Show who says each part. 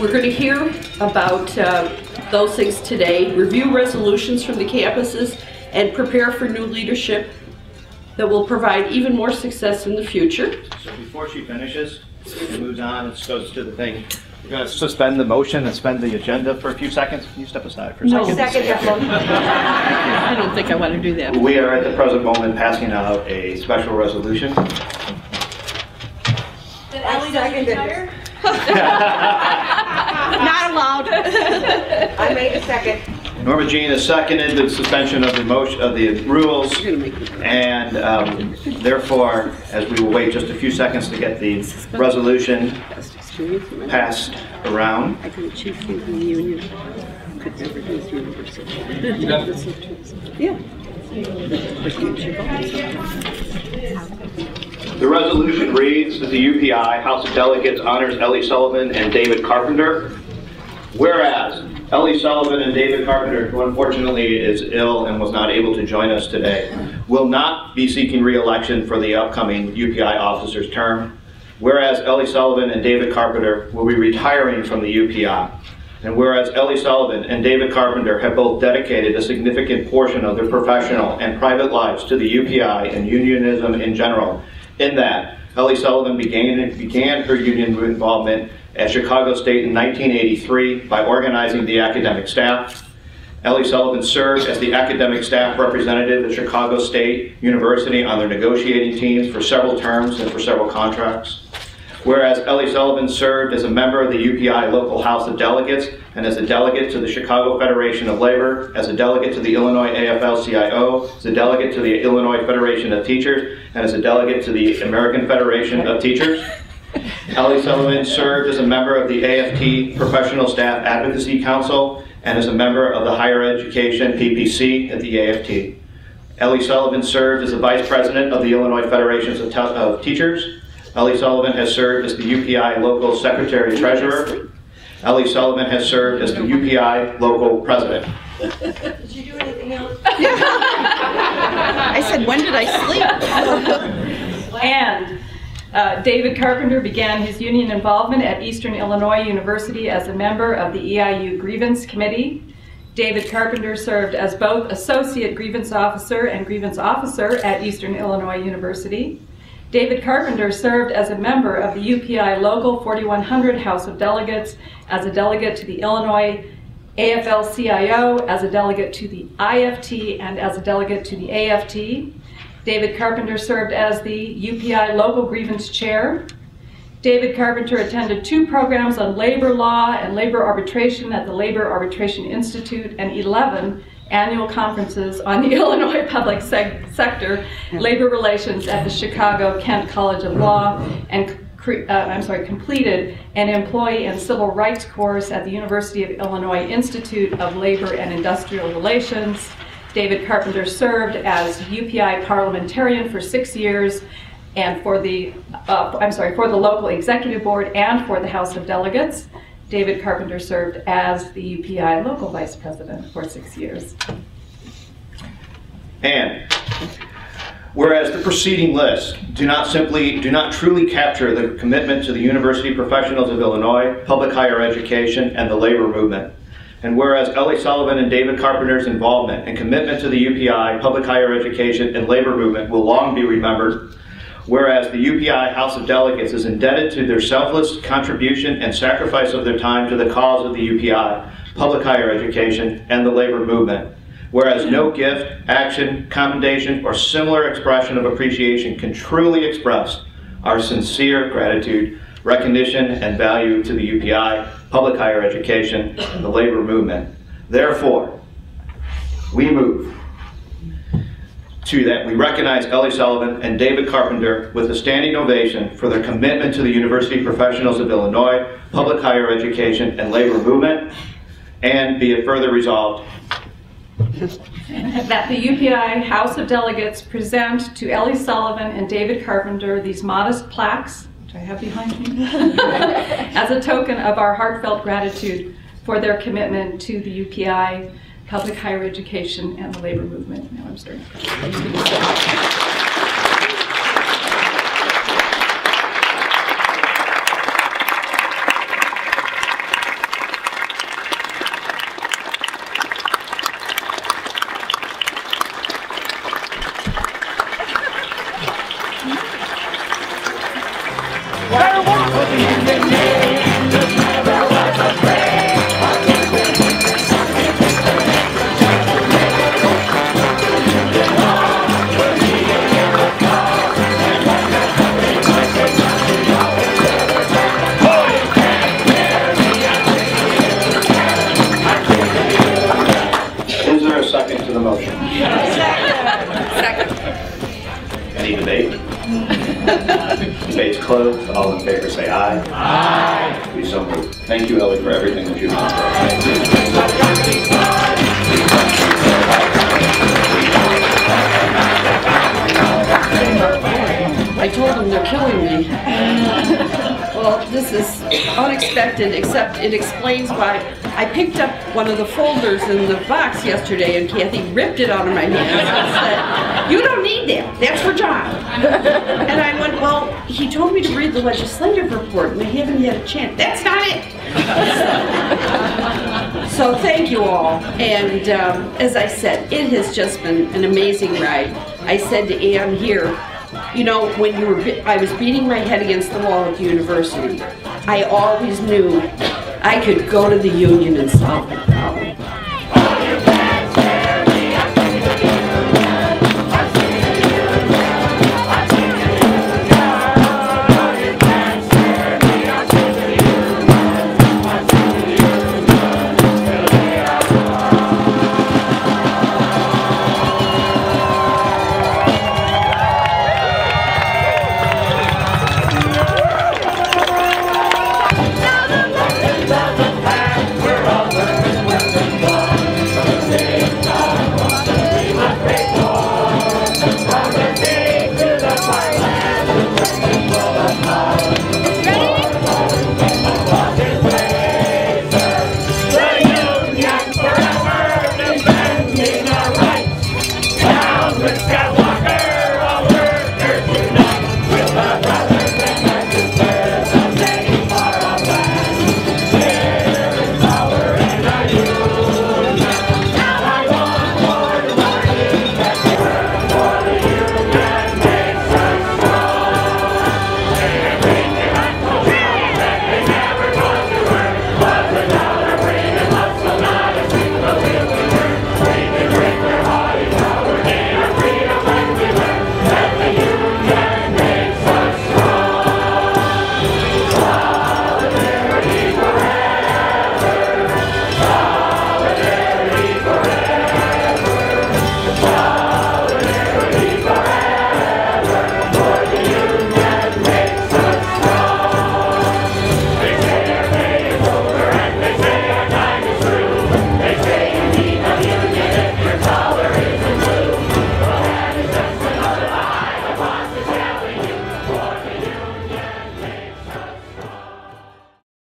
Speaker 1: We're going to hear about those things today, review resolutions from the campuses, and prepare for new leadership that will provide even more success in the future.
Speaker 2: So before she finishes and moves on and goes to the thing, we're going to suspend the motion and suspend the agenda for a few seconds. Can you step aside for a second?
Speaker 3: Second that motion.
Speaker 1: I don't think I want to do that.
Speaker 2: We are at the present moment passing out a special resolution.
Speaker 3: Did Ellie retire?
Speaker 1: Not allowed.
Speaker 3: I made a second.
Speaker 2: Norma Jean has seconded the suspension of the motion of the rules, and therefore, as we will wait just a few seconds to get the resolution passed around.
Speaker 4: I could achieve from the union. Could never do through university. Yeah.
Speaker 2: The resolution reads that the UPI House of Delegates honors Ellie Sullivan and David Carpenter. Whereas Ellie Sullivan and David Carpenter, who unfortunately is ill and was not able to join us today, will not be seeking re-election for the upcoming UPI officer's term. Whereas Ellie Sullivan and David Carpenter will be retiring from the UPI. And whereas Ellie Sullivan and David Carpenter have both dedicated a significant portion of their professional and private lives to the UPI and unionism in general, in that Ellie Sullivan began her union involvement at Chicago State in 1983 by organizing the academic staff. Ellie Sullivan served as the academic staff representative at Chicago State University on their negotiating teams for several terms and for several contracts. Whereas Ellie Sullivan served as a member of the UPI Local House of Delegates and as a delegate to the Chicago Federation of Labor, as a delegate to the Illinois AFL-CIO, as a delegate to the Illinois Federation of Teachers, and as a delegate to the American Federation of Teachers. Ellie Sullivan served as a member of the AFT Professional Staff Advocacy Council and as a member of the Higher Education PPC at the AFT. Ellie Sullivan served as the Vice President of the Illinois Federations of Teachers. Ellie Sullivan has served as the UPI Local Secretary Treasurer. Ellie Sullivan has served as the UPI Local President.
Speaker 3: Did you do anything else?
Speaker 1: I said, when did I sleep?
Speaker 5: And David Carpenter began his union involvement at Eastern Illinois University as a member of the EIU Grievance Committee. David Carpenter served as both Associate Grievance Officer and Grievance Officer at Eastern Illinois University. David Carpenter served as a member of the UPI Local 4100 House of Delegates, as a delegate to the Illinois AFL-CIO, as a delegate to the IFT, and as a delegate to the AFT. David Carpenter served as the UPI Local Grievance Chair. David Carpenter attended 2 programs on labor law and labor arbitration at the Labor Arbitration Institute and 11 annual conferences on the Illinois public sector labor relations at the Chicago Kent College of Law, and completed an employee and civil rights course at the University of Illinois Institute of Labor and Industrial Relations. David Carpenter served as UPI parliamentarian for 6 years, and for the local executive board and for the House of Delegates. David Carpenter served as the UPI local vice president for 6 years.
Speaker 2: And whereas the preceding lists do not truly capture the commitment to the university professionals of Illinois, public higher education, and the labor movement. And whereas Ellie Sullivan and David Carpenter's involvement and commitment to the UPI, public higher education, and labor movement will long be remembered. Whereas the UPI House of Delegates is indebted to their selfless contribution and sacrifice of their time to the cause of the UPI, public higher education, and the labor movement. Whereas no gift, action, commendation, or similar expression of appreciation can truly express our sincere gratitude, recognition, and value to the UPI, public higher education, and the labor movement. Therefore, we move to that we recognize Ellie Sullivan and David Carpenter with a standing ovation for their commitment to the university professionals of Illinois, public higher education, and labor movement, and be it further resolved
Speaker 5: that the UPI House of Delegates present to Ellie Sullivan and David Carpenter these modest plaques, which I have behind me, as a token of our heartfelt gratitude for their commitment to the UPI, public higher education, and the labor movement. Now I'm starting.
Speaker 2: Is there a second to the motion?
Speaker 1: Second.
Speaker 2: Any debate? Debate's closed. All in favor say aye. Aye. Be so moved. Thank you, Ellie, for everything that you've done for us.
Speaker 1: I told them they're killing me. Well, this is unexpected, except it explains why I picked up one of the folders in the box yesterday and Kathy ripped it out of my hands and said, "You don't need that, that's for John." And I went, well, he told me to read the legislative report and I haven't had a chance. That's not it. So thank you all. And as I said, it has just been an amazing ride. I said to Ann here, you know, when I was beating my head against the wall at the university, I always knew I could go to the union and solve the problem.